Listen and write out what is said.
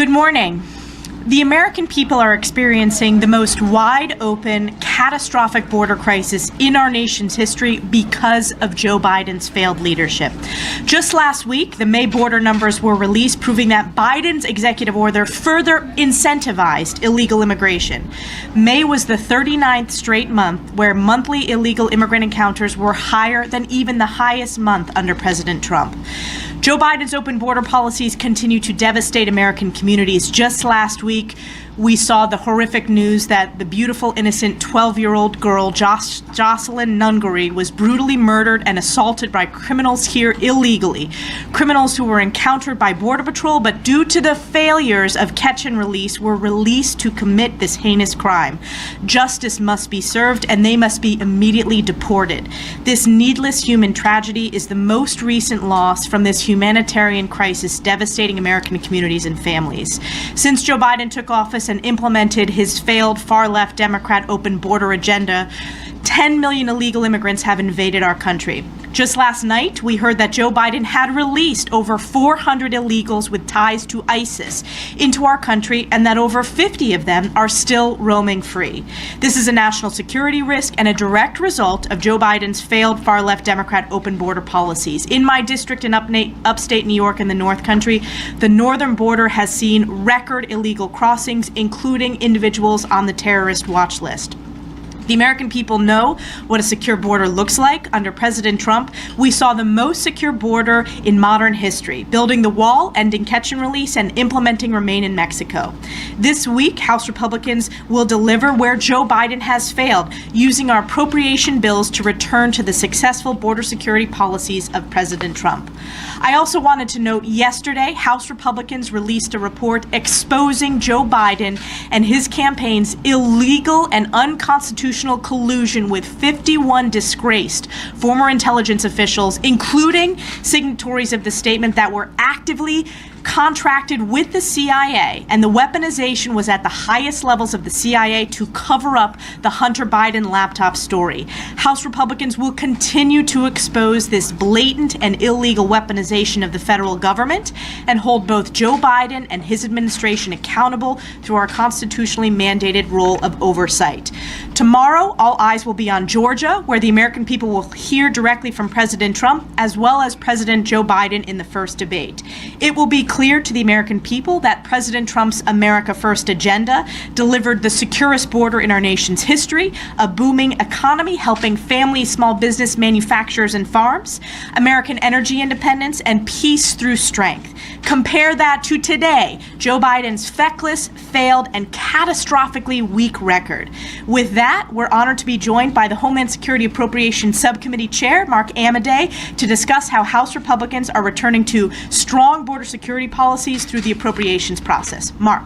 Good morning. The American people are experiencing the most wide-open, catastrophic border crisis in our nation's history because of Joe Biden's failed leadership. Just last week, the May border numbers were released, proving that Biden's executive order further incentivized illegal immigration. May was the 39th straight month where monthly illegal immigrant encounters were higher than even the highest month under President Trump. Joe Biden's open border policies continue to devastate American communities. Just last week, we saw the horrific news that the beautiful, innocent 12-year-old girl, Jocelyn Nungary, was brutally murdered and assaulted by criminals here illegally. Criminals who were encountered by Border Patrol, but due to the failures of catch and release, were released to commit this heinous crime. Justice must be served, and they must be immediately deported. This needless human tragedy is the most recent loss from this humanitarian crisis devastating American communities and families. Since Joe Biden took office and implemented his failed far-left Democrat open border agenda, 10 million illegal immigrants have invaded our country. Just last night, we heard that Joe Biden had released over 400 illegals with ties to ISIS into our country, and that over 50 of them are still roaming free. This is a national security risk and a direct result of Joe Biden's failed far-left Democrat open border policies. In my district in upstate New York and the North Country, the northern border has seen record illegal crossings, including individuals on the terrorist watch list. The American people know what a secure border looks like. Under President Trump, we saw the most secure border in modern history, building the wall, ending catch and release, and implementing Remain in Mexico. This week, House Republicans will deliver where Joe Biden has failed, using our appropriation bills to return to the successful border security policies of President Trump. I also wanted to note yesterday, House Republicans released a report exposing Joe Biden and his campaign's illegal and unconstitutional collusion with 51 disgraced former intelligence officials, including signatories of the statement that were actively contracted with the CIA, and the weaponization was at the highest levels of the CIA to cover up the Hunter Biden laptop story. House Republicans will continue to expose this blatant and illegal weaponization of the federal government and hold both Joe Biden and his administration accountable through our constitutionally mandated role of oversight. Tomorrow, all eyes will be on Georgia, where the American people will hear directly from President Trump as well as President Joe Biden in the first debate. It will be clear to the American people that President Trump's America First agenda delivered the securest border in our nation's history, a booming economy helping families, small business, manufacturers, and farms, American energy independence, and peace through strength. Compare that to today, Joe Biden's feckless, failed, and catastrophically weak record. With that, we're honored to be joined by the Homeland Security Appropriations Subcommittee Chair, Mark Amodei, to discuss how House Republicans are returning to strong border security policies through the appropriations process. Mark.